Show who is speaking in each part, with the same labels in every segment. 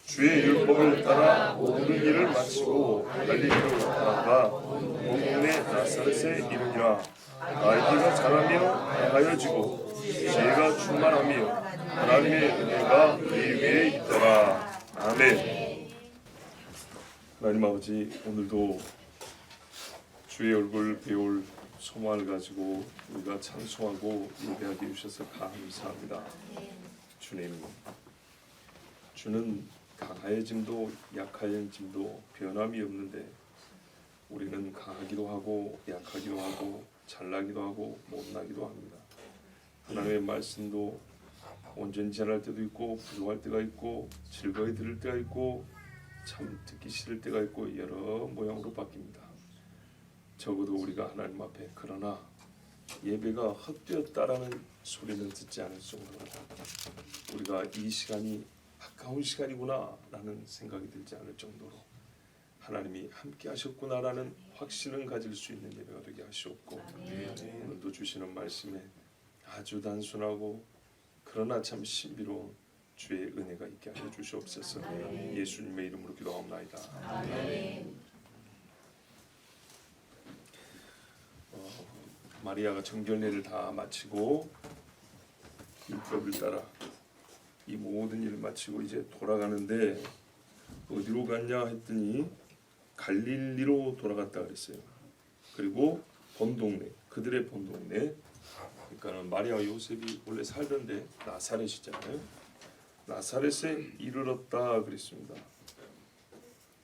Speaker 1: 주의 율법을 따라 모든 일을 마치고 갈릴리로 나아가 온 동네 나사렛에 이르니라. 아이가 자라며 강하여지고 지혜가 충만하며 하나님의 은혜가 이 위에 있더라. 아멘. 하나님 아버지, 오늘도 주의 얼굴 배울 소망을 가지고 우리가 찬송하고 예배하게 해주셔서 감사합니다. 주님, 주는 강하여짐도 약하여짐도 변함이 없는데 우리는 강하기도 하고 약하기도 하고 잘나기도 하고 못나기도 합니다. 하나님의 말씀도 온전히 전할 때도 있고 부족할 때가 있고 즐거이 들을 때가 있고 참 듣기 싫을 때가 있고 여러 모양으로 바뀝니다. 적어도 우리가 하나님 앞에 그러나 예배가 헛되었다라는 소리는 듣지 않을 정도로 우리가 이 시간이 아까운 시간이구나 라는 생각이 들지 않을 정도로 하나님이 함께 하셨구나라는 확신을 가질 수 있는 예배가 되게 하시옵고, 오늘도 주시는 말씀에 아주 단순하고 그러나 참 신비로운 주의 은혜가 있게 하여 주시옵소서. 예수님의 이름으로 기도하옵나이다. 마리아가 정결례를 다 마치고 율법을 따라 이 모든 일을 마치고 이제 돌아가는데 어디로 갔냐 했더니 갈릴리로 돌아갔다 그랬어요. 그리고 본동네, 그들의 본동네, 그러니까 마리아와 요셉이 원래 살던데 나사렛이잖아요. 나사렛에 이르렀다 그랬습니다.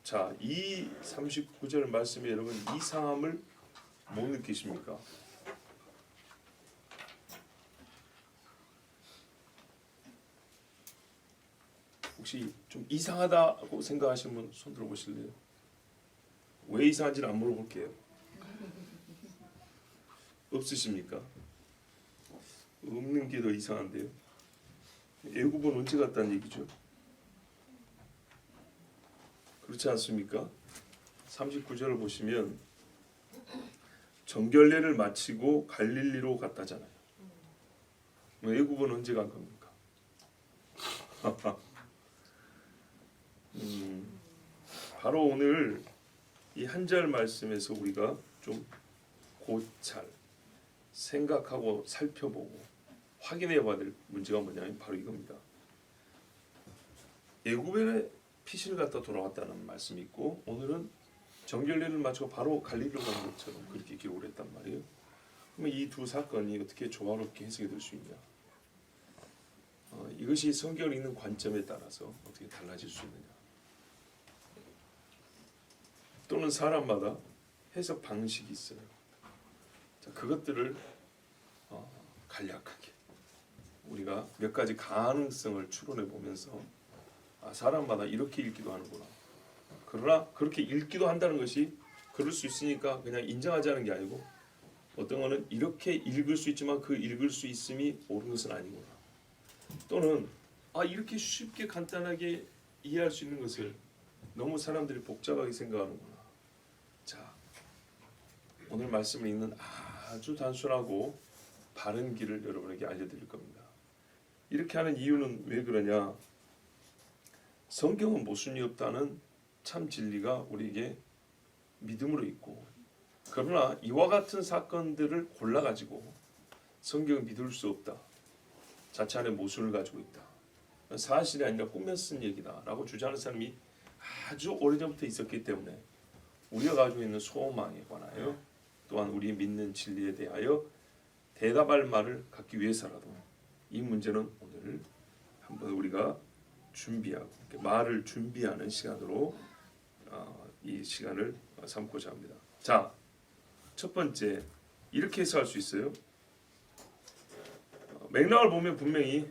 Speaker 1: 자, 이 39절 말씀에 여러분 이상함을 못 느끼십니까? 혹시 좀 이상하다고 생각하시는 분 손 들어보실래요? 왜 이상한지는 안 물어볼게요. 없으십니까? 없는 게 더 이상한데요. 애굽은 언제 갔다는 얘기죠? 그렇지 않습니까? 39절을 보시면 정결례를 마치고 갈릴리로 갔다잖아요. 애굽은 언제 간 겁니까? 바로 오늘 이 한 절 말씀에서 우리가 좀 고찰 생각하고 살펴보고 확인해 봐야 될 문제가 뭐냐면 바로 이겁니다. 애굽에 피신을 갖다 돌아왔다는 말씀이 있고 오늘은 정결례를 마치고 바로 갈릴리로 간 것처럼 그렇게 기록을 했단 말이에요. 그러면 이 두 사건이 어떻게 조화롭게 해석이 될 수 있냐? 이것이 성경을 읽는 관점에 따라서 어떻게 달라질 수 있느냐? 또는 사람마다 해석 방식이 있어요. 자, 그것들을 간략하게 우리가 몇 가지 가능성을 추론해 보면서 사람마다 이렇게 읽기도 하는구나. 그러나 그렇게 읽기도 한다는 것이 그럴 수 있으니까 그냥 인정하자는 게 아니고 어떤 거는 이렇게 읽을 수 있지만 그 읽을 수 있음이 옳은 것은 아니구나. 또는 이렇게 쉽게 간단하게 이해할 수 있는 것을 너무 사람들이 복잡하게 생각하는구나. 자, 오늘 말씀을 읽는 아주 단순하고 바른 길을 여러분에게 알려드릴 겁니다. 이렇게 하는 이유는 왜 그러냐? 성경은 모순이 없다는 참 진리가 우리에게 믿음으로 있고, 그러나 이와 같은 사건들을 골라가지고 성경을 믿을 수 없다, 자체 안에 모순을 가지고 있다, 사실이 아니라 꾸며 쓴 얘기다 라고 주장하는 사람이 아주 오래전부터 있었기 때문에 우리가 가지고 있는 소망에 관하여 또한 우리 믿는 진리에 대하여 대답할 말을 갖기 위해서라도 이 문제는 오늘 한번 우리가 준비하고 말을 준비하는 시간으로 이 시간을 삼고자 합니다. 자, 첫 번째 이렇게 해석할 수 있어요. 맥락을 보면 분명히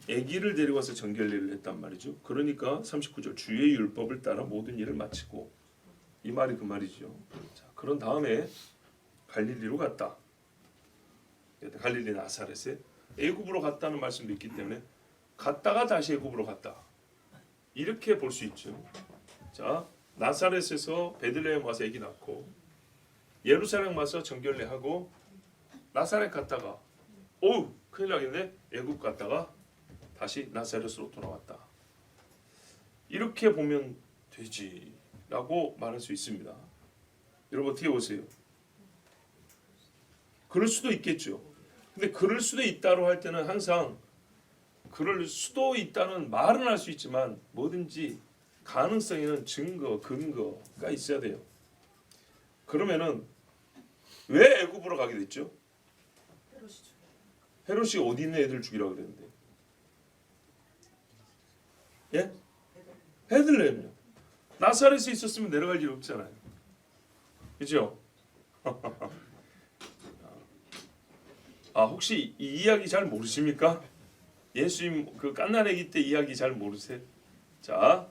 Speaker 1: 아기를 데리고 와서 정결례를 했단 말이죠. 그러니까 39절 주의 율법을 따라 모든 일을 마치고, 이 말이 그 말이죠. 자, 그런 다음에 갈릴리로 갔다. 갈릴리 나사렛에 애굽으로 갔다는 말씀도 있기 때문에 갔다가 다시 애굽으로 갔다, 이렇게 볼 수 있죠. 자, 나사렛에서 베들레헴 와서 아기 낳고 예루살렘 와서 정결례하고 나사렛 갔다가 큰일 나겠네, 애굽 갔다가 다시 나사렛으로 돌아왔다.
Speaker 2: 이렇게 보면 되지라고 말할 수 있습니다. 여러분 어떻게 보세요? 그럴 수도 있겠죠. 근데 그럴 수도 있다고 할 때는 항상 그럴 수도 있다는 말은 할 수 있지만 뭐든지 가능성 있는 증거, 근거가 있어야 돼요. 그러면은 왜 애굽으로 가게 됐죠? 헤롯이 어디 있는 애들 죽이라고 그랬는데? 예? 베들레헴이요. 나사렛에 있었으면 내려갈 일 없잖아요. 그죠? 혹시 이 이야기 잘 모르십니까? 예수님 그 갓난아기 때 이야기 잘 모르세요? 자,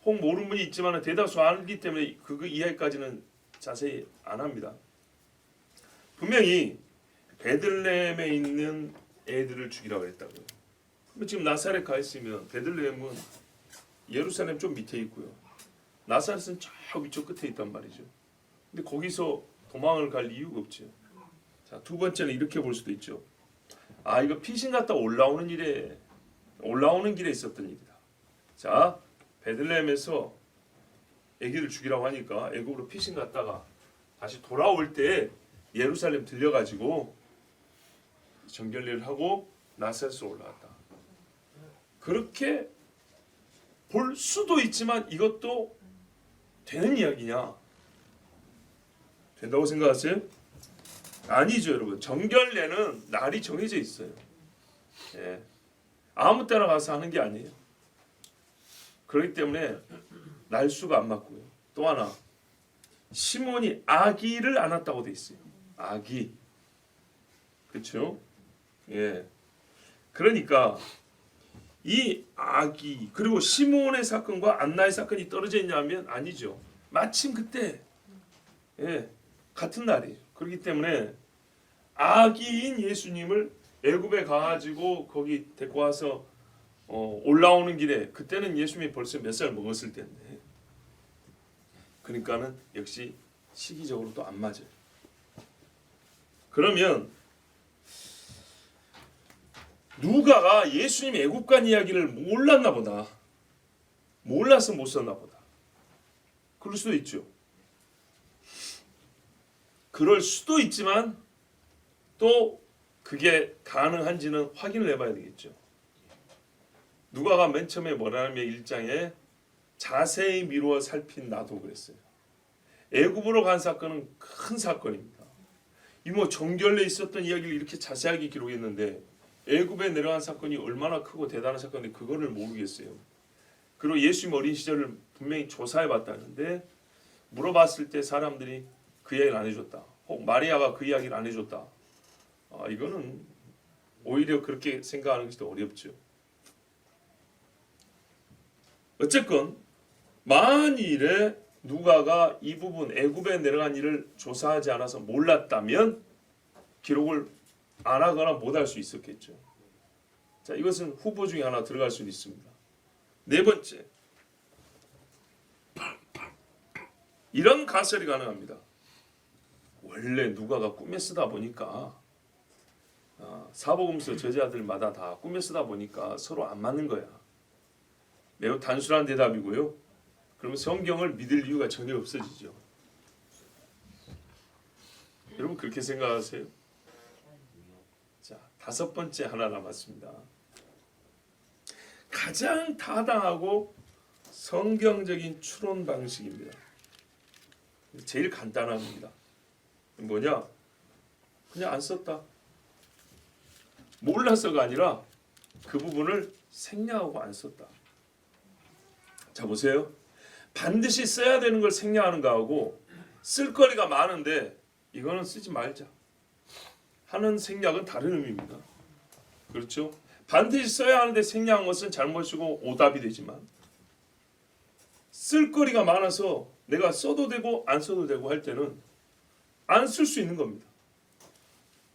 Speaker 2: 혹 모르는 분이 있지만 대다수 알기 때문에 그 이야기까지는 자세히 안 합니다. 분명히 베들레헴에 있는 애들을 죽이라고 했다고요. 그럼 지금 나사렛 가 있으면 베들레헴은 예루살렘 좀 밑에 있고요. 나사렛은 저 위쪽 끝에 있단 말이죠. 근데 거기서 도망을 갈 이유가 없죠. 자, 두 번째는 이렇게 볼 수도 있죠. 이거 피신 갔다 올라오는 길에 있었던 일이다. 자, 베들레헴에서 아기를 죽이라고 하니까 애굽으로 피신 갔다가 다시 돌아올 때 예루살렘 들려가지고 정결례를 하고 나사렛으로 올라왔다. 그렇게 볼 수도 있지만 이것도 되는 이야기냐? 된다고 생각하세요? 아니죠, 여러분. 정결례는 날이 정해져 있어요. 예. 아무 때나 가서 하는 게 아니에요. 그렇기 때문에 날수가 안 맞고요. 또 하나, 시몬이 아기를 안았다고 돼 있어요. 아기, 그렇죠? 예. 그러니까 이 아기 그리고 시몬의 사건과 안나의 사건이 떨어져 있냐면 아니죠. 마침 그때 같은 날이에요. 그렇기 때문에 아기인 예수님을 애굽에 가가지고 거기 데리고 와서 올라오는 길에 그때는 예수님이 벌써 몇 살 먹었을 텐데 그러니까는 역시 시기적으로 또 안 맞아요. 그러면 누가가 예수님 애굽 간 이야기를 몰랐나 보다. 몰라서 못 썼나 보다. 그럴 수도 있죠. 그럴 수도 있지만 또 그게 가능한지는 확인을 해봐야 되겠죠. 누가가 맨 처음에 뭐라냐면 1장에 자세히 미루어 살핀 나도 그랬어요. 애굽으로 간 사건은 큰 사건입니다. 이 정결례 있었던 이야기를 이렇게 자세하게 기록했는데 애굽에 내려간 사건이 얼마나 크고 대단한 사건인데 그거를 모르겠어요. 그리고 예수님 어린 시절을 분명히 조사해 봤다는데 물어봤을 때 사람들이 그 이야기를 안 해줬다. 혹 마리아가 그 이야기를 안 해줬다. 이거는 오히려 그렇게 생각하는 것이 더 어렵죠. 어쨌건 만일에 누가가 이 부분 애굽에 내려간 일을 조사하지 않아서 몰랐다면 기록을 안 하거나 못할 수 있었겠죠. 자, 이것은 후보 중에 하나 들어갈 수 있습니다. 네 번째, 이런 가설이 가능합니다. 원래 누가가 꿈에 쓰다 보니까 사복음서 저자들마다 다 꿈에 쓰다 보니까 서로 안 맞는 거야. 매우 단순한 대답이고요. 그러면 성경을 믿을 이유가 전혀 없어지죠. 여러분 그렇게 생각하세요? 자, 다섯 번째 하나 남았습니다. 가장 타당하고 성경적인 추론 방식입니다. 제일 간단합니다. 뭐냐? 그냥 안 썼다. 몰라서가 아니라 그 부분을 생략하고 안 썼다. 자, 보세요. 반드시 써야 되는 걸 생략하는 거하고 쓸거리가 많은데 이거는 쓰지 말자 하는 생략은 다른 의미입니다. 그렇죠? 반드시 써야 하는데 생략한 것은 잘못이고 오답이 되지만 쓸거리가 많아서 내가 써도 되고 안 써도 되고 할 때는 안 쓸 수 있는 겁니다.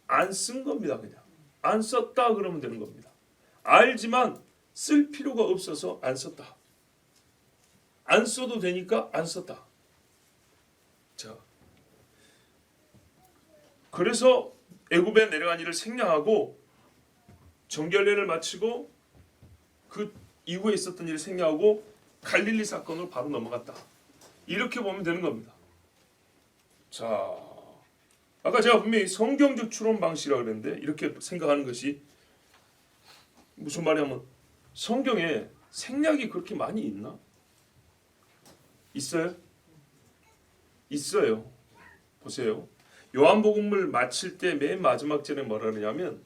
Speaker 2: 안 쓴 겁니다. 그냥 안 썼다 그러면 되는 겁니다. 알지만 쓸 필요가 없어서 안 썼다. 안 써도 되니까 안 썼다. 자, 그래서 애굽에 내려간 일을 생략하고 정결례를 마치고 그 이후에 있었던 일을 생략하고 갈릴리 사건으로 바로 넘어갔다. 이렇게 보면 되는 겁니다. 자, 아까 제가 분명히 성경적 추론 방식이라고 그랬는데 이렇게 생각하는 것이 무슨 말이냐면 성경에 생략이 그렇게 많이 있나? 있어요? 있어요. 보세요. 요한복음을 마칠 때 맨 마지막 절에 뭐라 그러냐면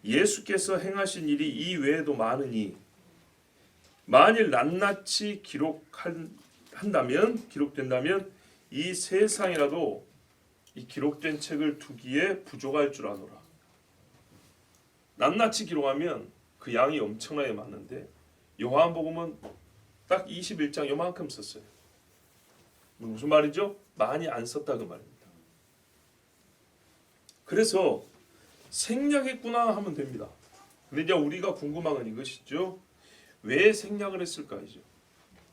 Speaker 2: 예수께서 행하신 일이 이 외에도 많으니 만일 낱낱이 기록된다면 이 세상이라도 이 기록된 책을 두기에 부족할 줄 아노라. 낱낱이 기록하면 그 양이 엄청나게 많은데 요한복음은 딱 21장 요만큼 썼어요. 무슨 말이죠? 많이 안 썼다 그 말입니다. 그래서 생략했구나 하면 됩니다. 근데 이제 우리가 궁금한 건 이것이죠. 왜 생략을 했을까이죠.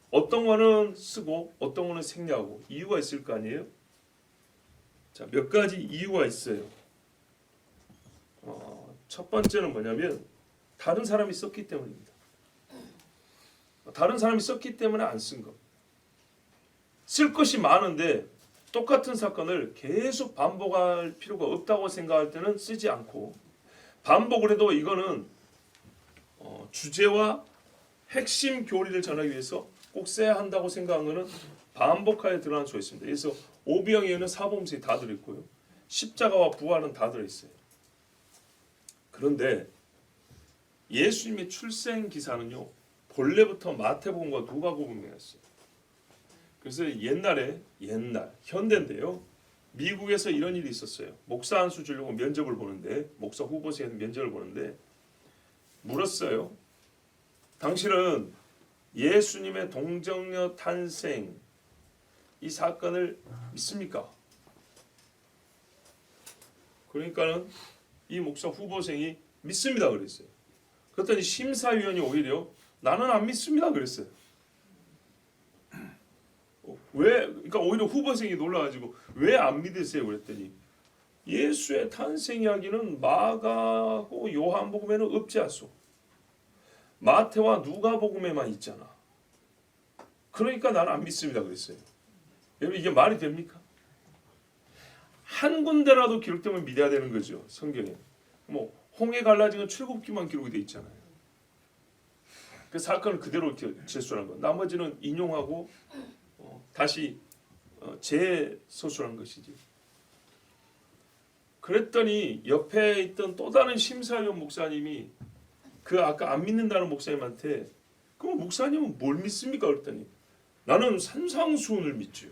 Speaker 2: 어떤 거는 쓰고 어떤 거는 생략하고 이유가 있을 거 아니에요? 자, 몇 가지 이유가 있어요. 첫 번째는 뭐냐면 다른 사람이 썼기 때문입니다. 다른 사람이 썼기 때문에 안 쓴 거. 쓸 것이 많은데 똑같은 사건을 계속 반복할 필요가 없다고 생각할 때는 쓰지 않고 반복을 해도 이거는 주제와 핵심 교리를 전하기 위해서 꼭 써야 한다고 생각한 것은 반복하여 드러날 수 있습니다. 그래서 오병이어는 사복음서에 다 들어있고요. 십자가와 부활은 다 들어있어요. 그런데 예수님의 출생 기사는요. 본래부터 마태복음과 누가복음이었어요. 그래서 옛날 현대인데요. 미국에서 이런 일이 있었어요. 목사 한 수 주려고 면접을 보는데 목사 후보생에서 면접을 보는데 물었어요. 당신은 예수님의 동정녀 탄생 이 사건을 믿습니까? 그러니까는 이 목사 후보생이 믿습니다 그랬어요. 그랬더니 심사위원이 오히려 나는 안 믿습니다 그랬어요. 왜? 그러니까 오히려 후보생이 놀라가지고 왜 안 믿으세요 그랬더니 예수의 탄생 이야기는 마가하고 요한복음에는 없지 않소. 마태와 누가복음에만 있잖아. 그러니까 나는 안 믿습니다 그랬어요. 여러분 이게 말이 됩니까? 한 군데라도 기록되면 믿어야 되는 거죠. 성경에. 뭐 홍해 갈라진 건 출애굽기만 기록이 돼 있잖아요. 그 사건을 그대로 제수한 거. 나머지는 인용하고 다시 재서술한 것이지. 그랬더니 옆에 있던 또 다른 심사위원 목사님이 그 아까 안 믿는다는 목사님한테 그럼 목사님은 뭘 믿습니까? 그랬더니 나는 산상수훈을 믿지요.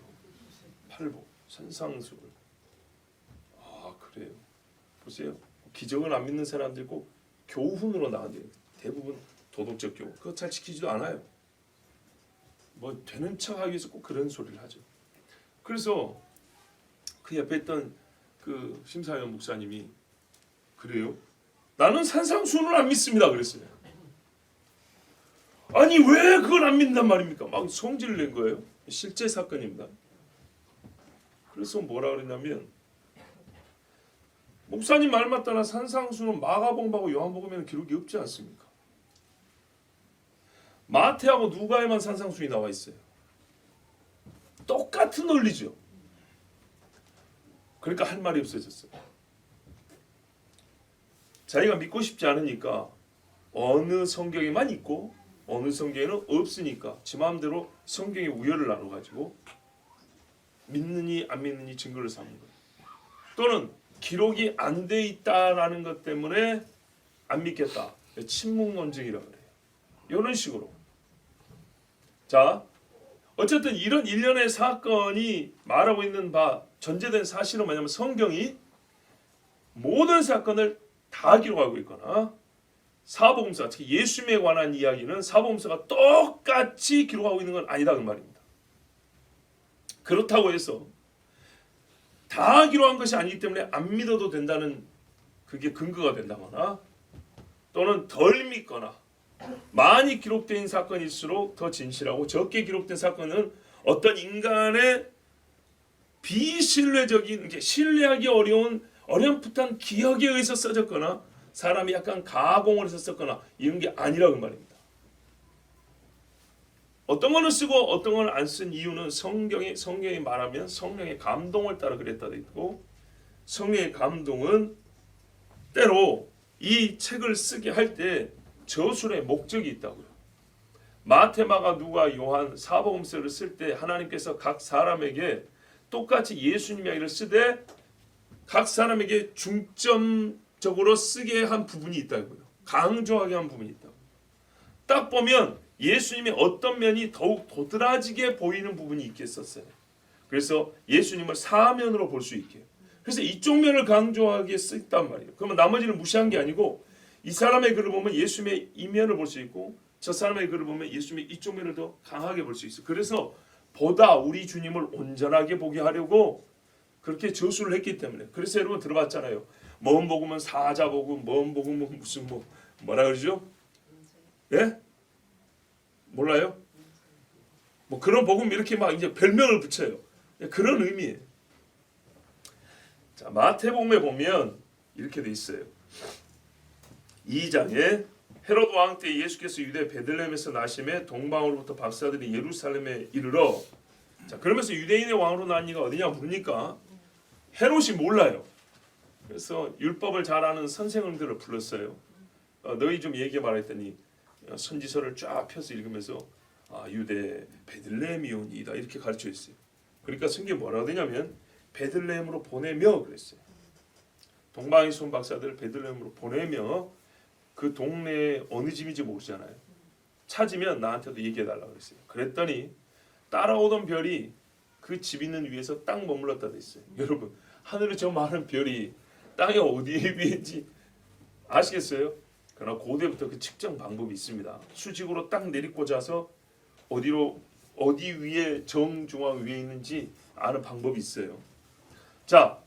Speaker 2: 8복 산상수훈. 아 그래요. 보세요. 기적을 안 믿는 사람들 꼭 교훈으로 나온대요. 대부분 도덕적 교훈. 그거 잘 지키지도 않아요. 뭐 되는 척하기 위해서 꼭 그런 소리를 하죠. 그래서 그 옆에 있던 그 심사위원 목사님이 그래요? 나는 산상수훈을 안 믿습니다 그랬어요. 아니 왜 그걸 안 믿는단 말입니까? 막 성질을 낸 거예요. 실제 사건입니다. 그래서 뭐라 그랬냐면 목사님 말 맞다나 산상수훈은 마가복음하고 요한복음에는 기록이 없지 않습니까? 마태하고 누가에만 산상수훈이 나와 있어요. 똑같은 논리죠. 그러니까 할 말이 없어졌어요. 자기가 믿고 싶지 않으니까 어느 성경에만 있고 어느 성경에는 없으니까 지 마음대로 성경의 우열을 나눠가지고 믿느니 안 믿느니 증거를 삼는 거예요. 또는 기록이 안 돼 있다라는 것 때문에 안 믿겠다. 침묵론증이라고 그래요. 이런 식으로. 자, 어쨌든 이런 일련의 사건이 말하고 있는 바 전제된 사실은 뭐냐면 성경이 모든 사건을 다 기록하고 있거나 사복음서 특히 예수님에 관한 이야기는 사복음서가 똑같이 기록하고 있는 건 아니다 그 말입니다. 그렇다고 해서 다 기록한 것이 아니기 때문에 안 믿어도 된다는 그게 근거가 된다거나 또는 덜 믿거나 많이 기록된 사건일수록 더 진실하고 적게 기록된 사건은 어떤 인간의 비신뢰적인 신뢰하기 어려운 어렴풋한 기억에 의해서 써졌거나 사람이 약간 가공을 해서 썼거나 이런 게 아니라고 말입니다. 어떤 거는 쓰고 어떤 거는 안 쓴 이유는 성경이 말하면 성령의 감동을 따라 그랬다 돼 있고, 성령의 감동은 때로 이 책을 쓰게 할 때 저술의 목적이 있다고요. 마태, 마가, 누가, 요한 사복음서를 쓸 때 하나님께서 각 사람에게 똑같이 예수님 이야기를 쓰되 각 사람에게 중점적으로 쓰게 한 부분이 있다고요. 강조하게 한 부분이 있다고. 딱 보면 예수님의 어떤 면이 더욱 도드라지게 보이는 부분이 있겠었어요. 그래서 예수님을 사면으로 볼 수 있게. 그래서 이쪽 면을 강조하게 썼단 말이에요. 그러면 나머지는 무시한 게 아니고 이 사람의 글을 보면 예수님의 이면을 볼 수 있고 저 사람의 글을 보면 예수님의 이쪽 면을 더 강하게 볼 수 있어요. 그래서 보다 우리 주님을 온전하게 보게 하려고 그렇게 저술을 했기 때문에. 그래서 여러분 들어봤잖아요. 먼 복음은 사자 복음, 먼 복음은 무슨 뭐라 그러죠? 예? 몰라요? 뭐 그런 복음 이렇게 막 이제 별명을 붙여요. 그런 의미예요. 자, 마태복음에 보면 이렇게 돼 있어요. 2장에 헤롯 왕 때 예수께서 유대 베들레헴에서 나심에 동방으로부터 박사들이 예루살렘에 이르러, 자 그러면서 유대인의 왕으로 난 이가 어디냐 부르니까 헤롯이 몰라요. 그래서 율법을 잘 아는 선생님들을 불렀어요. 너희 좀 얘기 말했더니 선지서를 쫙 펴서 읽으면서 유대 베들레헴이오니이다 이렇게 가르쳐 있어요. 그러니까 성경이 뭐라고 되냐면 베들레헴으로 보내며 그랬어요. 동방의 손 박사들을 베들레헴으로 보내며 그 동네에 어느 집인지 모르잖아요. 찾으면 나한테도 얘기해달라 그랬어요. 그랬더니 따라오던 별이 그 집 있는 위에서 딱 머물렀다 돼 있어요. 여러분 하늘에 저 많은 별이 땅에 어디에 위인지 아시겠어요? 그러나 고대부터 그 측정 방법이 있습니다. 수직으로 딱 내리꽂아서 어디 위에 정중앙 위에 있는지 아는 방법이 있어요. 자,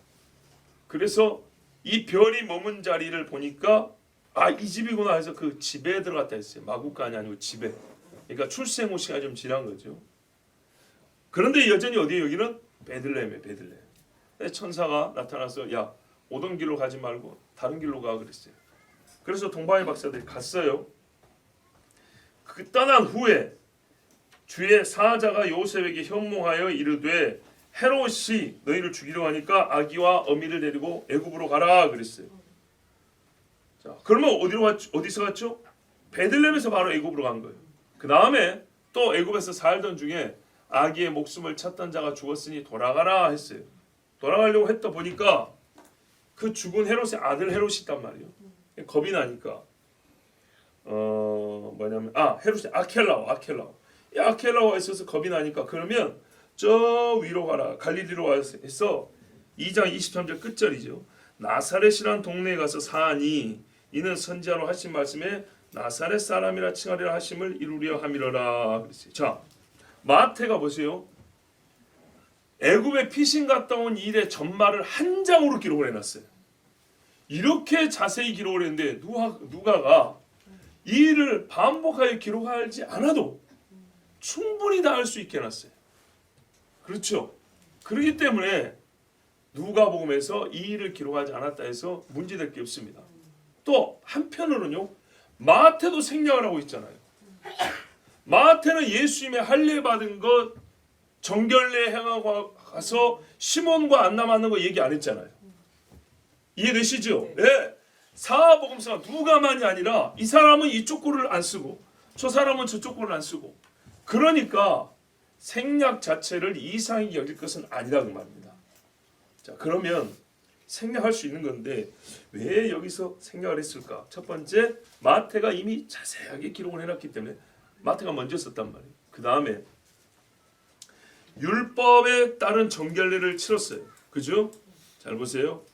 Speaker 2: 그래서 이 별이 머문 자리를 보니까 이 집이구나 해서 그 집에 들어갔다 했어요. 마구간이 아니고 집에. 그러니까 출생 후 시간이 좀 지난 거죠. 그런데 여전히 어디에 여기는 베들레헴에 베들레헴. 천사가 나타나서 야 오던 길로 가지 말고 다른 길로 가 그랬어요. 그래서 동방의 박사들이 갔어요. 그 떠난 후에 주의 사자가 요셉에게 현몽하여 이르되 헤롯이 너희를 죽이려 하니까 아기와 어미를 데리고 애굽으로 가라 그랬어요. 자, 그러면 어디서 갔죠? 베들레헴에서 바로 애굽으로 간 거예요. 그 다음에 또 애굽에서 살던 중에 아기의 목숨을 찾던 자가 죽었으니 돌아가라 했어요. 돌아가려고 했다 보니까 그 죽은 헤롯의 아들 헤롯이 있단 말이에요. 겁이 나니까 헤롯이 아켈라오. 이 아켈라오가 있어서 겁이 나니까 그러면 저 위로 가라 갈릴리로 가서 해서 2장 23절 끝절이죠. 나사렛이란 동네에 가서 사하니 이는 선지자로 하신 말씀에 나사렛 사람이라 칭하리라 하심을 이루려 함이로라 그랬어요. 자, 마태가 보세요. 애굽에 피신 갔다 온 일의 전말을 한 장으로 기록을 해놨어요. 이렇게 자세히 기록을 했는데 누가가 이 일을 반복하여 기록하지 않아도 충분히 다 알 수 있게 해놨어요. 그렇죠? 그렇기 때문에 누가복음에서 이 일을 기록하지 않았다 해서 문제될 게 없습니다. 또 한편으로는요. 마태도 생략을 하고 있잖아요. 마태는 예수님의 할례 받은 것 정결례 행하고 가서 시몬과 안 남았는 거 얘기 안 했잖아요. 이해되시죠? 네. 사복음서가 누가만이 아니라 이 사람은 이쪽 글을 안 쓰고 저 사람은 저쪽 글을 안 쓰고 그러니까 생략 자체를 이상히 여길 것은 아니라는 말입니다. 자, 그러면 생략할 수 있는 건데 왜 여기서 생략을 했을까? 첫 번째, 마태가 이미 자세하게 기록을 해놨기 때문에 마태가 먼저 썼단 말이에요. 그 다음에 율법에 따른 정결례를 치렀어요. 그죠? 잘 보세요.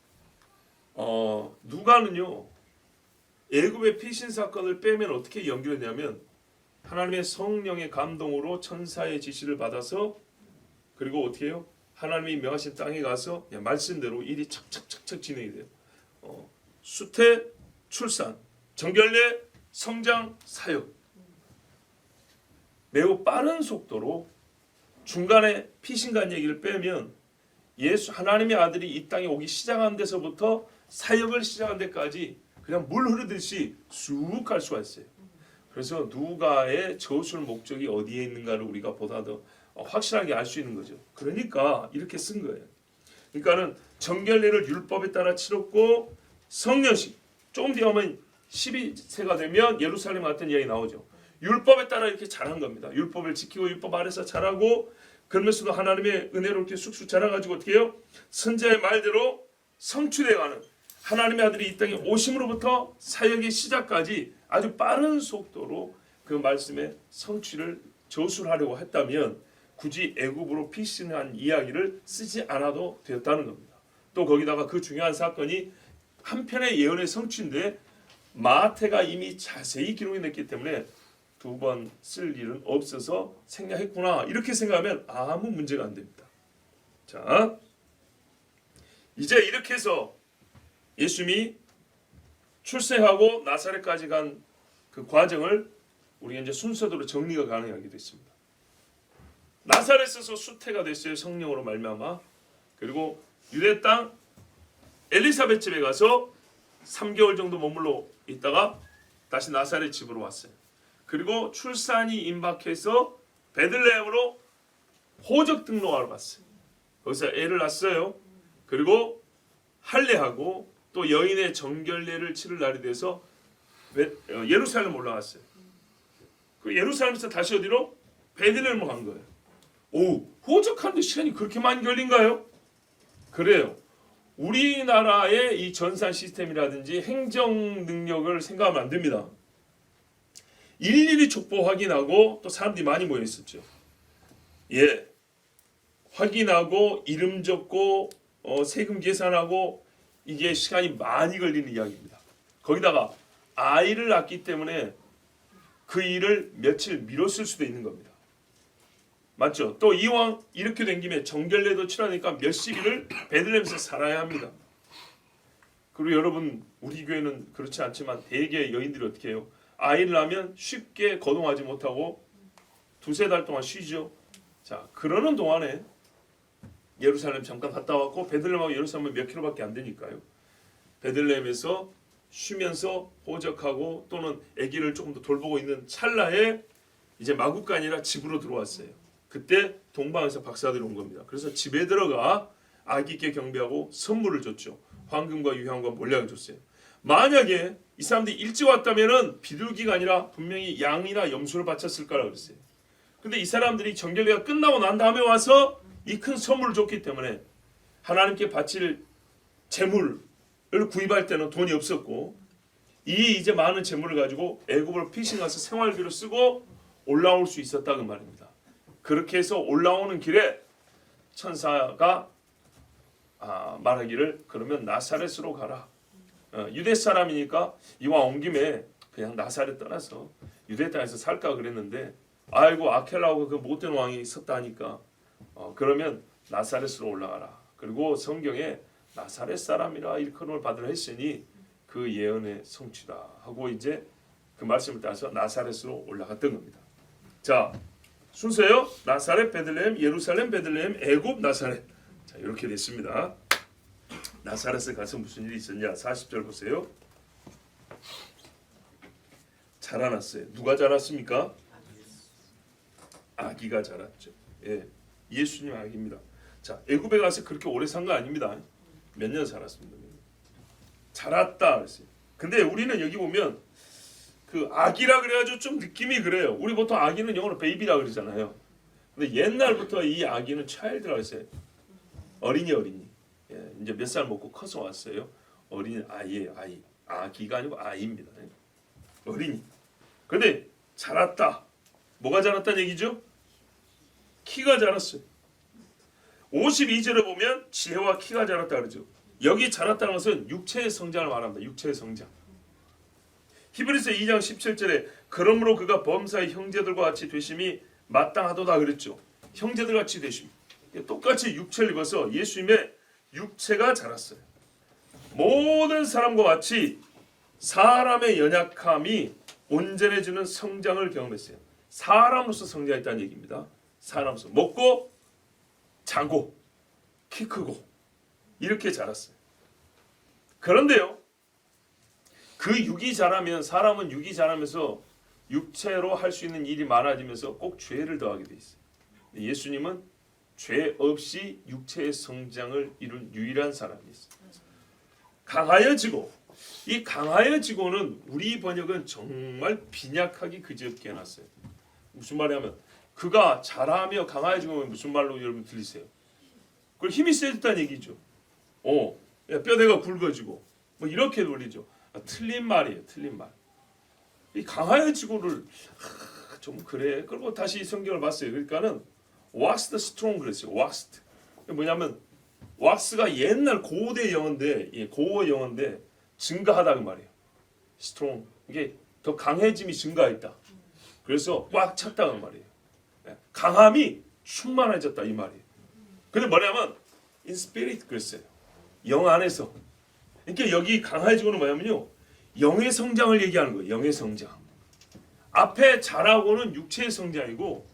Speaker 2: 누가는요 애굽의 피신 사건을 빼면 어떻게 연결했냐면 하나님의 성령의 감동으로 천사의 지시를 받아서 그리고 어떻게 해요? 하나님이 명하신 땅에 가서 말씀대로 일이 척척척척 진행이 돼요. 수태, 출산, 정결례, 성장, 사역. 매우 빠른 속도로 중간에 피신간 얘기를 빼면 예수 하나님의 아들이 이 땅에 오기 시작한 데서부터 사역을 시작한 데까지 그냥 물 흐르듯이 쑥 갈 수가 있어요. 그래서 누가의 저술 목적이 어디에 있는가를 우리가 보다 더 확실하게 알 수 있는 거죠. 그러니까 이렇게 쓴 거예요. 그러니까는 정결례를 율법에 따라 치렀고 성년식 조금 뒤에 오면 12세가 되면 예루살렘 같은 이야기 나오죠. 율법에 따라 이렇게 자란 겁니다. 율법을 지키고 율법 아래서 자라고 그러면서도 하나님의 은혜로 이렇게 쑥쑥 자라가지고 어떻게 해요? 선지자의 말대로 성취되어가는 하나님의 아들이 이 땅에 오심으로부터 사역의 시작까지 아주 빠른 속도로 그 말씀의 성취를 저술하려고 했다면 굳이 애굽으로 피신한 이야기를 쓰지 않아도 되었다는 겁니다. 또 거기다가 그 중요한 사건이 한편의 예언의 성취인데 마태가 이미 자세히 기록해 냈기 때문에 두 번 쓸 일은 없어서 생략했구나 이렇게 생각하면 아무 문제가 안 됩니다. 자, 이제 이렇게 해서 예수님이 출생하고 나사렛까지 간 그 과정을 우리가 이제 순서대로 정리가 가능하게 됐습니다. 나사렛에서 수태가 됐어요. 성령으로 말미암아. 그리고 유대 땅 엘리사벳 집에 가서 3개월 정도 머물러 있다가 다시 나사렛 집으로 왔어요. 그리고 출산이 임박해서 베들레헴으로 호적 등록하러 갔어요. 거기서 애를 낳았어요. 그리고 할례하고 또 여인의 정결례를 치를 날이 돼서 예루살렘 올라갔어요. 그 예루살렘에서 다시 어디로? 베들레헴으로 간 거예요. 오, 호적하는데 시간이 그렇게 많이 걸린가요? 그래요. 우리나라의 이 전산 시스템이라든지 행정 능력을 생각하면 안 됩니다. 일일이 족보 확인하고 또 사람들이 많이 모여 있었죠. 예, 확인하고 이름 적고 세금 계산하고 이게 시간이 많이 걸리는 이야기입니다. 거기다가 아이를 낳기 때문에 그 일을 며칠 미뤘을 수도 있는 겁니다. 맞죠? 또 이왕 이렇게 된 김에 정결례도 치러니까 몇십일을 베들레헴에서 살아야 합니다. 그리고 여러분 우리 교회는 그렇지 않지만 대개 여인들이 어떻게 해요? 아이를 낳으면 쉽게 거동하지 못하고 두세 달 동안 쉬죠. 자, 그러는 동안에 예루살렘 잠깐 갔다 왔고 베들레헴하고 예루살렘은 몇 킬로밖에 안 되니까요. 베들레헴에서 쉬면서 호적하고 또는 아기를 조금 더 돌보고 있는 찰나에 이제 마구가 아니라 집으로 들어왔어요. 그때 동방에서 박사들이 온 겁니다. 그래서 집에 들어가 아기께 경배하고 선물을 줬죠. 황금과 유향과 몰약을 줬어요. 만약에 이 사람들이 일찍 왔다면은 비둘기가 아니라 분명히 양이나 염소를 바쳤을 거라 그랬어요. 근데 이 사람들이 정결례가 끝나고 난 다음에 와서 이 큰 선물을 줬기 때문에 하나님께 바칠 재물을 구입할 때는 돈이 없었고 이 이제 많은 재물을 가지고 애굽으로 피신 가서 생활비로 쓰고 올라올 수 있었다 그 말입니다. 그렇게 해서 올라오는 길에 천사가 말하기를 그러면 나사렛으로 가라. 유대 사람이니까 이왕 온 김에 그냥 나사렛 떠나서 유대 땅에서 살까 그랬는데 아이고 아켈라고 그 못된 왕이 있었다 하니까 그러면 나사렛으로 올라가라. 그리고 성경에 나사렛 사람이라 일컬음을 받으라 했으니 그 예언의 성취다 하고 이제 그 말씀을 따라서 나사렛으로 올라갔던 겁니다. 자, 순서요. 나사렛, 베들레헴, 예루살렘, 베들레헴, 애굽, 나사렛. 자, 이렇게 됐습니다. 나사렛에 가서 무슨 일이 있었냐? 40절 보세요. 자라났어요. 누가 자랐습니까? 아기가 자랐죠. 예, 예수님 아기입니다. 자, 애굽에 가서 그렇게 오래 산 거 아닙니다. 몇 년 살았습니다. 자랐다 그랬어요. 근데 우리는 여기 보면 그 아기라 그래가지고 좀 느낌이 그래요. 우리 보통 아기는 영어로 베이비라 그러잖아요. 근데 옛날부터 이 아기는 차일드라 했어요. 어린이. 예, 이제 몇 살 먹고 커서 왔어요. 어린이 아이예요. 아기가 아니고 아이입니다. 어린이. 근데 자랐다. 뭐가 자랐다는 얘기죠? 키가 자랐어요. 52절에 보면 지혜와 키가 자랐다 그러죠. 여기 자랐다는 것은 육체의 성장을 말합니다. 육체의 성장. 히브리서 2장 17절에 그러므로 그가 범사의 형제들과 같이 되심이 마땅하도다 그랬죠. 형제들 같이 되심. 똑같이 육체를 입어서 예수님의 육체가 자랐어요. 모든 사람과 같이 사람의 연약함이 온전해지는 성장을 경험했어요. 사람으로서 성장했다는 얘기입니다. 사람으로서 먹고 자고 키 크고 이렇게 자랐어요. 그런데요, 그 육이 자라면 사람은 육이 자라면서 육체로 할 수 있는 일이 많아지면서 꼭 죄를 더하게 돼 있어요. 예수님은 죄 없이 육체의 성장을 이룬 유일한 사람이었어요. 강하여지고, 이 강하여지고는 우리 번역은 정말 빈약하게 그지없게 해놨어요. 무슨 말이냐면 그가 자라며 강하여지고 무슨 말로 여러분 들리세요? 그걸 힘이 세졌다는 얘기죠. 뼈대가 굵어지고 뭐 이렇게 놀리죠. 틀린 말이에요. 틀린 말. 이 강하여지고를 좀 그래. 그리고 다시 성경을 봤어요. 그러니까는 waxed strong 그랬어요. waxed. 뭐냐면 wax가 옛날 고대 영어인데, 고어 영어인데 증가하다 그 말이에요. strong. 이게 더 강해짐이 증가했다. 그래서 꽉 찼다 그 말이에요. 강함이 충만해졌다 이 말이에요. 근데 뭐냐면 in spirit 그랬어요. 영 안에서. 그러니까 여기 강해지고는 뭐냐면요, 영의 성장을 얘기하는 거예요. 영의 성장. 앞에 자라고는 육체의 성장이고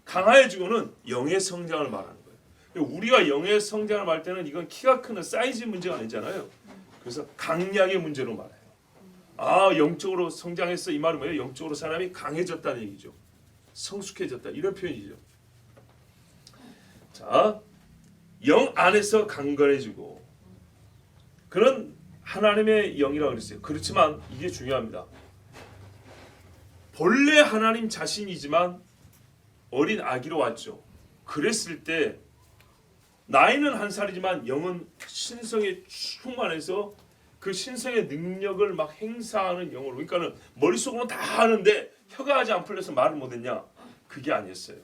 Speaker 2: 강해지고는 영의 성장을 말하는 거예요. 우리가 영의 성장을 말할 때는 이건 키가 크는 사이즈 문제가 아니잖아요. 그래서 강약의 문제로 말해요. 영적으로 성장했어 이 말은 뭐예요? 영적으로 사람이 강해졌다는 얘기죠. 성숙해졌다 이런 표현이죠. 자, 영 안에서 강건해지고 그런 하나님의 영이라고 그랬어요. 그렇지만 이게 중요합니다. 본래 하나님 자신이지만 어린 아기로 왔죠. 그랬을 때 나이는 한 살이지만 영은 신성에 충만해서 그 신성의 능력을 막 행사하는 영으로, 그러니까는 머릿속으로 다 하는데 혀가 아직 안 풀려서 말을 못했냐? 그게 아니었어요.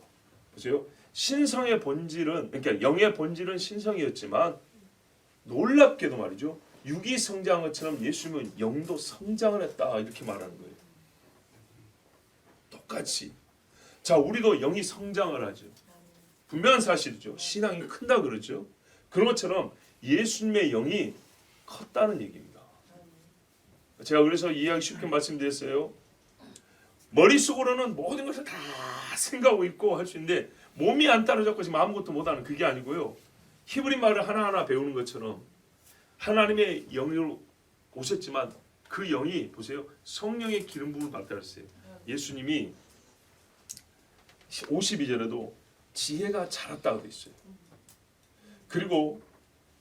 Speaker 2: 보세요. 신성의 본질은, 그러니까 영의 본질은 신성이었지만 놀랍게도 말이죠, 육이 성장한 것처럼 예수님은 영도 성장을 했다 이렇게 말하는 거예요. 똑같이. 자, 우리도 영이 성장을 하죠. 분명한 사실이죠. 신앙이 큰다 그러죠. 그런 것처럼 예수님의 영이 컸다는 얘기입니다. 제가 그래서 이해하기 쉽게 말씀드렸어요. 머릿속으로는 모든 것을 다 생각하고 있고 할 수 있는데 몸이 안 따라잡고 지금 아무것도 못하는, 그게 아니고요. 히브리 말을 하나하나 배우는 것처럼 하나님의 영으로 오셨지만 그 영이, 보세요, 성령의 기름 부음을 받다 그랬어요. 예수님이 52절에도 지혜가 자랐다고 돼 있어요. 그리고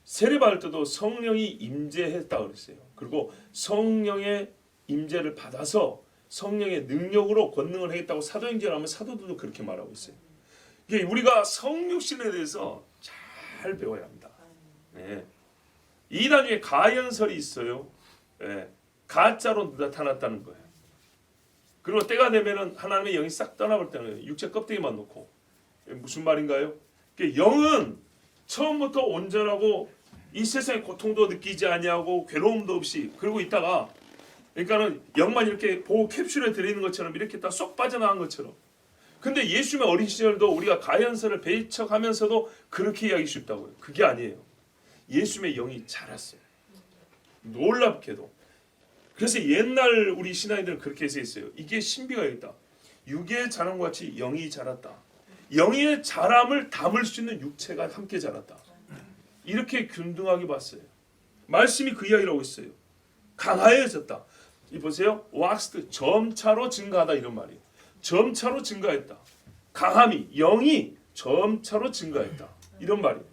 Speaker 2: 세례받을 때도 성령이 임재했다고 그랬어요. 그리고 성령의 임재를 받아서 성령의 능력으로 권능을 하겠다고 사도행전을 하면 사도들도 그렇게 말하고 있어요. 이게 우리가 성육신에 대해서 잘 배워야 합니다. 네. 이 나중에 가연설이 있어요. 네. 가짜로 나타났다는 거예요. 그리고 때가 되면은 하나님의 영이 싹 떠나볼 때는 육체 껍데기만 놓고, 무슨 말인가요? 영은 처음부터 온전하고 이 세상의 고통도 느끼지 아니하고 괴로움도 없이 그러고 있다가, 그러니까는 영만 이렇게 보호 캡슐에 들어있는 것처럼 이렇게 딱 쏙 빠져나간 것처럼. 근데 예수님의 어린 시절도 우리가 가연설을 배척하면서도 그렇게 이야기 쉽다고요. 그게 아니에요. 예수님의 영이 자랐어요. 놀랍게도. 그래서 옛날 우리 신앙인들은 그렇게 해서 있어요. 이게 신비가 있다. 육의 자람과 같이 영이 자랐다. 영의 자람을 담을 수 있는 육체가 함께 자랐다. 이렇게 균등하게 봤어요. 말씀이 그 이야기를 하고 있어요. 강하여졌다. 이 보세요. waxed, 점차로 증가하다 이런 말이에요. 점차로 증가했다. 강함이, 영이 점차로 증가했다. 이런 말이에요.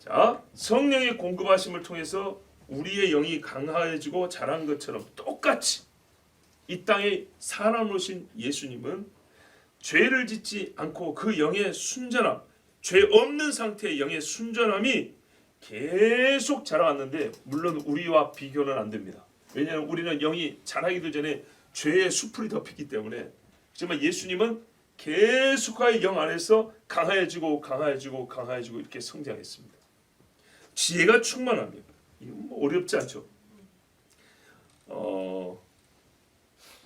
Speaker 2: 자, 성령의 공급하심을 통해서 우리의 영이 강하여지고 자란 것처럼 똑같이 이 땅에 사람 오신 예수님은 죄를 짓지 않고 그 영의 순전함, 죄 없는 상태의 영의 순전함이 계속 자라왔는데, 물론 우리와 비교는 안 됩니다. 왜냐하면 우리는 영이 자라기도 전에 죄의 수풀이 덮이기 때문에. 하지만 예수님은 계속하여 영 안에서 강하여지고 강하여지고 강하여지고 이렇게 성장했습니다. 지혜가 충만합니다. 이건 뭐 어렵지 않죠.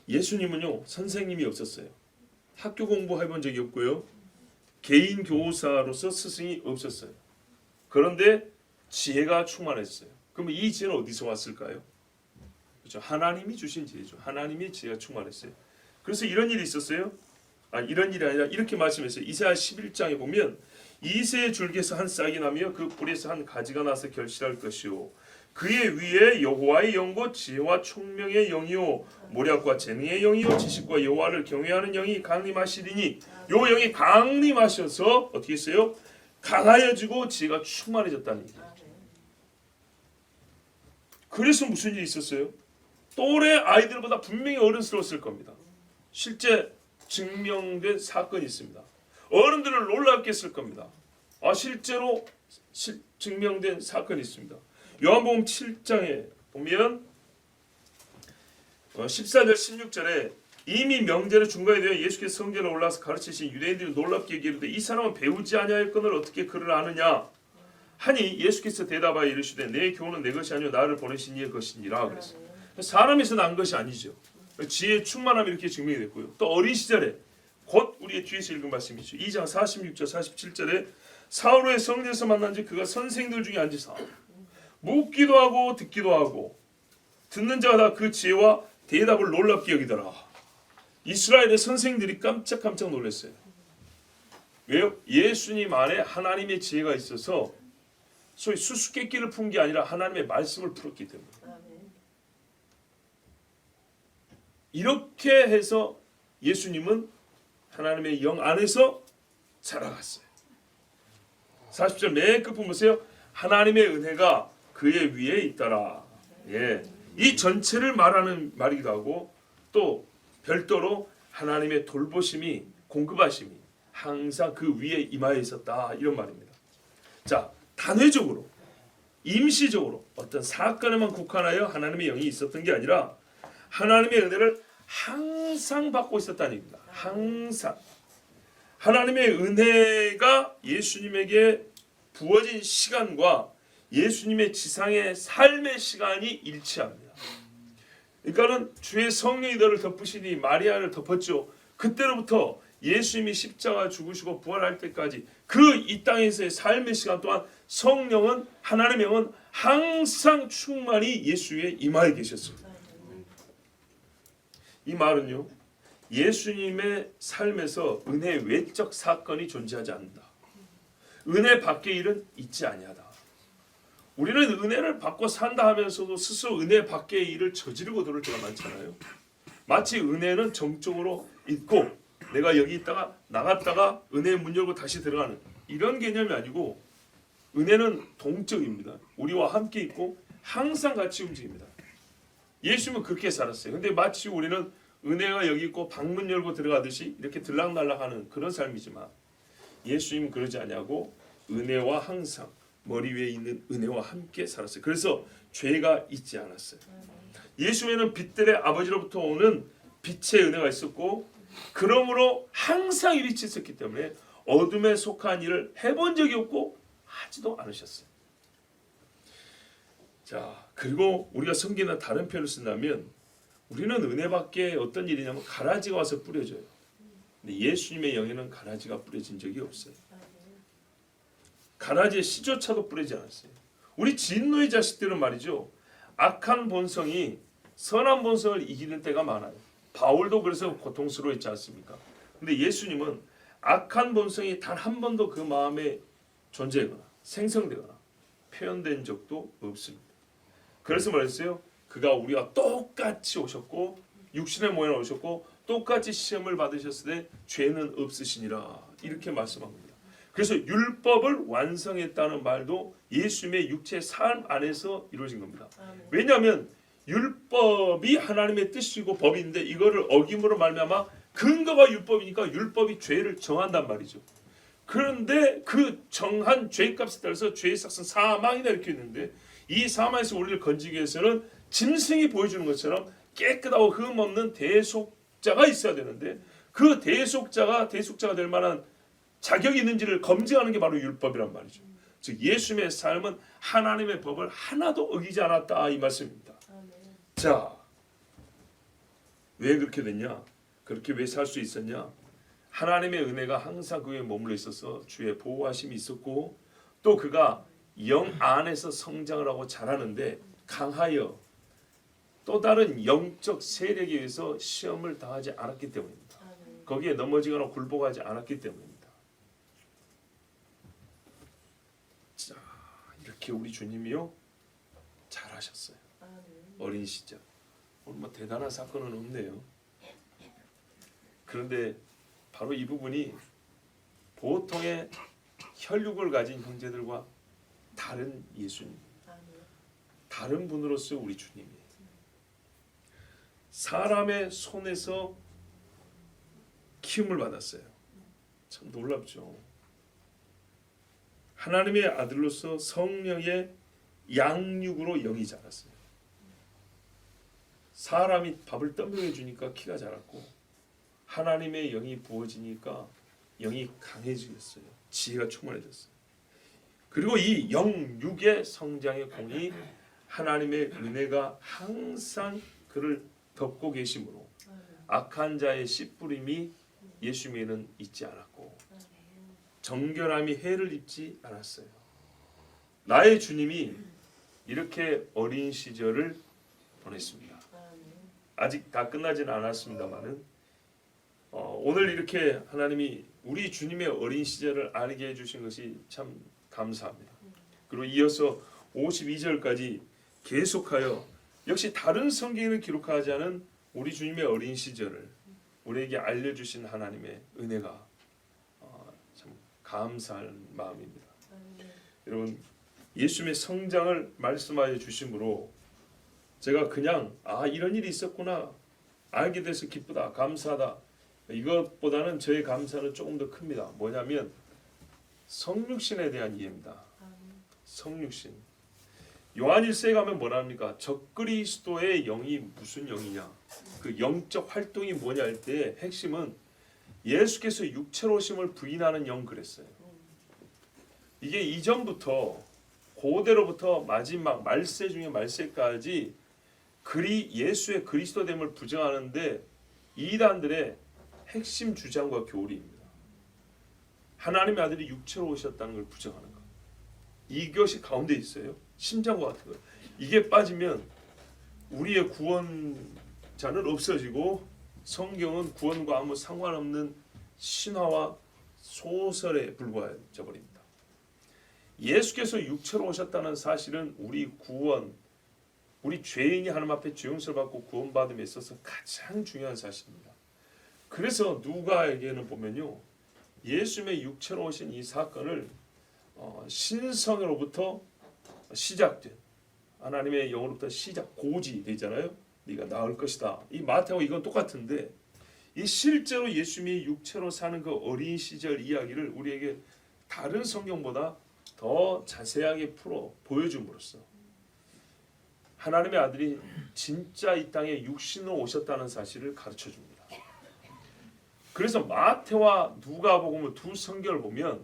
Speaker 2: 예수님은요, 선생님이 없었어요. 학교 공부해본 적이 없고요. 개인 교사로서 스승이 없었어요. 그런데 지혜가 충만했어요. 그럼 이 지혜는 어디서 왔을까요? 그렇죠. 하나님이 주신 지혜죠. 하나님이 지혜가 충만했어요. 그래서 이런 일이 있었어요. 이런 일이 아니라 이렇게 말씀했어요. 이사야 11장에 보면 이새의 줄기에서 한 싹이 나며 그 뿌리에서 한 가지가 나서 결실할 것이요 그의 위에 여호와의 영과 지혜와 총명의 영이요 모략과 재능의 영이요 지식과 여호와를 경외하는 영이 강림하시리니 요 영이 강림하셔서 어떻게 했어요? 강하여지고 지혜가 충만해졌다는 얘기예요. 그래서 무슨 일이 있었어요? 또래 아이들보다 분명히 어른스러웠을 겁니다. 실제 증명된 사건이 있습니다. 어른들을 놀랍게 했을 겁니다. 실제로 증명된 사건이 있습니다. 요한복음 7장에 보면 14절 16절에 이미 명절의 중간에 되어 예수께서 성전에 올라와서 가르치신 유대인들이 놀랍게 여기는데 이 사람은 배우지 아니하였거늘 어떻게 그를 아느냐 하니 예수께서 대답하여 이르시되 내 교훈은 내 것이 아니요 나를 보내신 이의 것이니라 그랬어요. 사람에서 난 것이 아니죠. 지혜의 충만함이 이렇게 증명이 됐고요. 또 어린 시절에 곧 우리의 뒤에서 읽은 말씀이죠. 2장 46절 47절에 사울의 성전에서 만난지 그가 선생들 중에 앉으사 묻기도 하고 듣기도 하고 듣는 자가 다 그 지혜와 대답을 놀랍게 여기더라. 이스라엘의 선생들이 깜짝 놀랐어요. 왜요? 예수님 안에 하나님의 지혜가 있어서 소위 수수께끼를 푼 게 아니라 하나님의 말씀을 풀었기 때문에 이렇게 해서 예수님은 하나님의 영 안에서 살아갔어요. 40절 맨 끝 보세요. 하나님의 은혜가 그의 위에 있더라. 예. 이 전체를 말하는 말이기도 하고 또 별도로 하나님의 돌보심이 공급하심이 항상 그 위에 임하여 있었다 이런 말입니다. 자, 단회적으로 임시적으로 어떤 사건에만 국한하여 하나님의 영이 있었던 게 아니라 하나님의 은혜를 항상 받고 있었다는 얘기입니다. 항상 하나님의 은혜가 예수님에게 부어진 시간과 예수님의 지상의 삶의 시간이 일치합니다. 그러니까는 주의 성령이 너를 덮으시니 마리아를 덮었죠. 그때로부터 예수님이 십자가 죽으시고 부활할 때까지 그 이 땅에서의 삶의 시간 동안 성령은 하나님의 영은 항상 충만히 예수 위에 임하여 계셨습니다. 이 말은요. 예수님의 삶에서 은혜 외적 사건이 존재하지 않는다. 은혜 밖의 일은 있지 아니하다. 우리는 은혜를 받고 산다 하면서도 스스로 은혜 밖의 일을 저지르고 들어올 때가 많잖아요. 마치 은혜는 정적으로 있고 내가 여기 있다가 나갔다가 은혜의 문 열고 다시 들어가는 이런 개념이 아니고 은혜는 동적입니다. 우리와 함께 있고 항상 같이 움직입니다. 예수님은 그렇게 살았어요. 근데 마치 우리는 은혜가 여기 있고 방문 열고 들어가듯이 이렇게 들락날락하는 그런 삶이지만 예수님은 그러지 아니하고 은혜와 항상 머리 위에 있는 은혜와 함께 살았어요. 그래서 죄가 있지 않았어요. 예수에는 빛들의 아버지로부터 오는 빛의 은혜가 있었고 그러므로 항상 이 빛이 있었기 때문에 어둠에 속한 일을 해본 적이 없고 하지도 않으셨어요. 자, 그리고 우리가 성경에 다른 표현을 쓴다면 우리는 은혜밖에 어떤 일이냐면 가라지가 와서 뿌려져요. 근데 예수님의 영에는 가라지가 뿌려진 적이 없어요. 가라지에 씨조차도 뿌리지 않았어요. 우리 진노의 자식들은 말이죠. 악한 본성이 선한 본성을 이기는 때가 많아요. 바울도 그래서 고통스러워했지 않습니까? 근데 예수님은 악한 본성이 단 한 번도 그 마음에 존재하거나 생성되거나 표현된 적도 없습니다. 그래서 말했어요. 그가 우리와 똑같이 오셨고 육신의 모양으로 오셨고 똑같이 시험을 받으셨을 때 죄는 없으시니라 이렇게 말씀합니다. 그래서 율법을 완성했다는 말도 예수님의 육체의 삶 안에서 이루어진 겁니다. 왜냐하면 율법이 하나님의 뜻이고 법인데 이거를 어김으로 말미암아 근거가 율법이니까 율법이 죄를 정한단 말이죠. 그런데 그 정한 죄값에 따라서 죄의 삭은 사망이다 이렇게 있는데 이 사망에서 우리를 건지기 위해서는 짐승이 보여주는 것처럼 깨끗하고 흠 없는 대속자가 있어야 되는데 그 대속자가 될 만한 자격이 있는지를 검증하는 게 바로 율법이란 말이죠. 즉 예수님의 삶은 하나님의 법을 하나도 어기지 않았다 이 말씀입니다. 자, 왜 그렇게 됐냐? 그렇게 왜 살 수 있었냐? 하나님의 은혜가 항상 그에 머물러 있어서 주의 보호하심이 있었고 또 그가 영 안에서 성장을 하고 자라는데 강하여 또 다른 영적 세력에 의해서 시험을 당하지 않았기 때문입니다. 거기에 넘어지거나 굴복하지 않았기 때문입니다. 자, 이렇게 우리 주님이요 잘하셨어요. 어린 시절. 오늘 뭐 대단한 사건은 없네요. 그런데 바로 이 부분이 보통의 혈육을 가진 형제들과 다른 예수님, 다른 분으로서 우리 주님이 사람의 손에서 키움을 받았어요. 참 놀랍죠. 하나님의 아들로서 성령의 양육으로 영이 자랐어요. 사람이 밥을 떠먹여 주니까 키가 자랐고 하나님의 영이 부어지니까 영이 강해지겠어요. 지혜가 충만해졌어요. 그리고 이 영육의 성장의 공이 하나님의 은혜가 항상 그를 덮고 계심으로 악한 자의 씨 뿌림이 예수님에는 있지 않았고 정결함이 해를 입지 않았어요. 나의 주님이 이렇게 어린 시절을 보냈습니다. 아직 다 끝나지는 않았습니다만은 오늘 이렇게 하나님이 우리 주님의 어린 시절을 알게 해주신 것이 참 감사합니다. 그리고 이어서 52절까지 계속하여 역시 다른 성경을 기록하지 않은 우리 주님의 어린 시절을 우리에게 알려주신 하나님의 은혜가 참 감사할 마음입니다. 여러분 예수님의 성장을 말씀하여 주심으로 제가 그냥 이런 일이 있었구나 알게 돼서 기쁘다 감사하다 이것보다는 저의 감사는 조금 더 큽니다. 뭐냐면 성육신에 대한 이해입니다. 성육신. 요한 1세에 가면 뭐랍니까? 적그리스도의 영이 무슨 영이냐? 그 영적 활동이 뭐냐 할 때 핵심은 예수께서 육체로 오심을 부인하는 영 그랬어요. 이게 이전부터 고대로부터 마지막 말세 중에 말세까지 예수의 그리스도됨을 부정하는데 이단들의 핵심 주장과 교리입니다. 하나님의 아들이 육체로 오셨다는 걸 부정하는 것. 이것이 가운데 있어요. 심장과 같은 거. 이게 빠지면 우리의 구원자는 없어지고 성경은 구원과 아무 상관없는 신화와 소설에 불과해져 버립니다. 예수께서 육체로 오셨다는 사실은 우리 구원, 우리 죄인이 하나님 앞에 죄 용서를 받고 구원받음에 있어서 가장 중요한 사실입니다. 그래서 누가에게는 보면요, 예수님의 육체로 오신 이 사건을 신성으로부터 시작된 하나님의 영으로부터 시작 고지 되잖아요. 네가 나을 것이다. 이 마태하고 이건 똑같은데 이 실제로 예수님이 육체로 사는 그 어린 시절 이야기를 우리에게 다른 성경보다 더 자세하게 풀어 보여줌으로써 하나님의 아들이 진짜 이 땅에 육신으로 오셨다는 사실을 가르쳐 줍니다. 그래서 마태와 누가복음 두 성경을 보면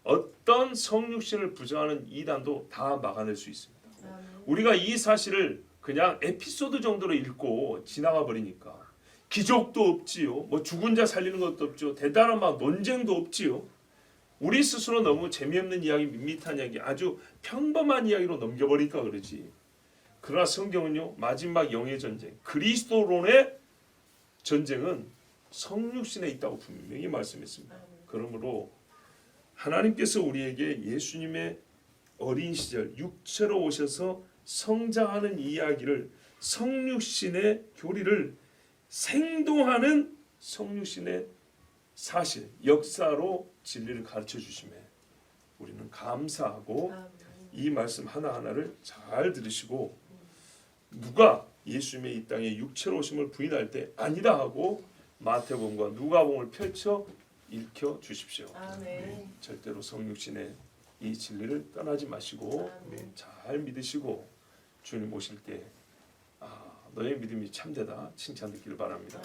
Speaker 2: 어떤 성육신을 부정하는 이단도 다 막아낼 수 있습니다. 우리가 이 사실을 그냥 에피소드 정도로 읽고 지나가 버리니까 기적도 없지요. 뭐 죽은 자 살리는 것도 없죠. 대단한 막 논쟁도 없지요. 우리 스스로 너무 재미없는 이야기, 밋밋한 이야기, 아주 평범한 이야기로 넘겨버리니까 그러지. 그러나 성경은요, 마지막 영의 전쟁, 그리스도론의 전쟁은 성육신에 있다고 분명히 말씀했습니다. 그러므로 하나님께서 우리에게 예수님의 어린 시절 육체로 오셔서 성장하는 이야기를 성육신의 교리를 생동하는 성육신의 사실, 역사로 진리를 가르쳐 주심에 우리는 감사하고 이 말씀 하나하나를 잘 들으시고 누가 예수님의 이 땅에 육체로 오심을 부인할 때 아니다 하고 마태복음과 누가복음을 펼쳐 읽혀 주십시오.
Speaker 3: 아멘.
Speaker 2: 절대로 성육신의 이 진리를 떠나지 마시고 잘 믿으시고 주님 오실 때 너의 믿음이 참되다 칭찬 듣기를 바랍니다.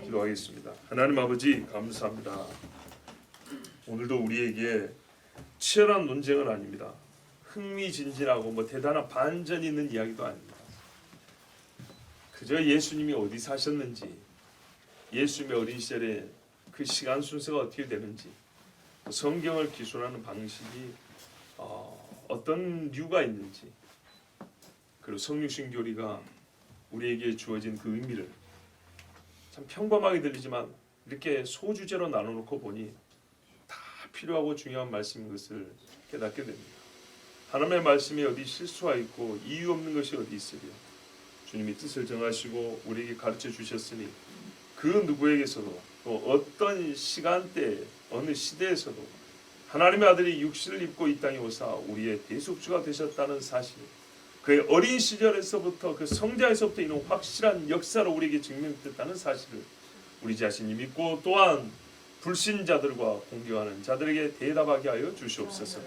Speaker 2: 기도하겠습니다. 하나님 아버지 감사합니다. 오늘도 우리에게 치열한 논쟁은 아닙니다. 흥미진진하고 뭐 대단한 반전이 있는 이야기도 아닙니다. 그저 예수님이 어디 사셨는지, 예수님의 어린 시절에 그 시간 순서가 어떻게 되는지, 성경을 기술하는 방식이 어떤 류가 있는지, 그리고 성육신 교리가 우리에게 주어진 그 의미를 참 평범하게 들리지만 이렇게 소주제로 나눠놓고 보니 다 필요하고 중요한 말씀인 것을 깨닫게 됩니다. 하나님의 말씀이 어디 실수가 있고 이유 없는 것이 어디 있으랴. 주님이 뜻을 정하시고 우리에게 가르쳐 주셨으니 그 누구에게서도 또 어떤 시간대 어느 시대에서도 하나님의 아들이 육신을 입고 이 땅에 오사 우리의 대속주가 되셨다는 사실, 그의 어린 시절에서부터 그 성자에서부터 이런 확실한 역사로 우리에게 증명됐다는 사실을 우리 자신이 믿고 또한 불신자들과 공경하는 자들에게 대답하게 하여 주시옵소서.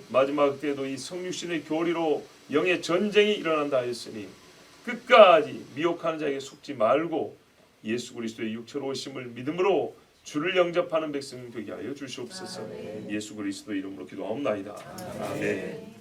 Speaker 2: 마지막 때에도 이 성육신의 교리로 영의 전쟁이 일어난다 하였으니 끝까지 미혹하는 자에게 속지 말고 예수 그리스도의 육체로 오심을 믿음으로 주를 영접하는 백성 되게 하여 주시옵소서. 예수 그리스도 이름으로 기도하옵나이다. 아멘.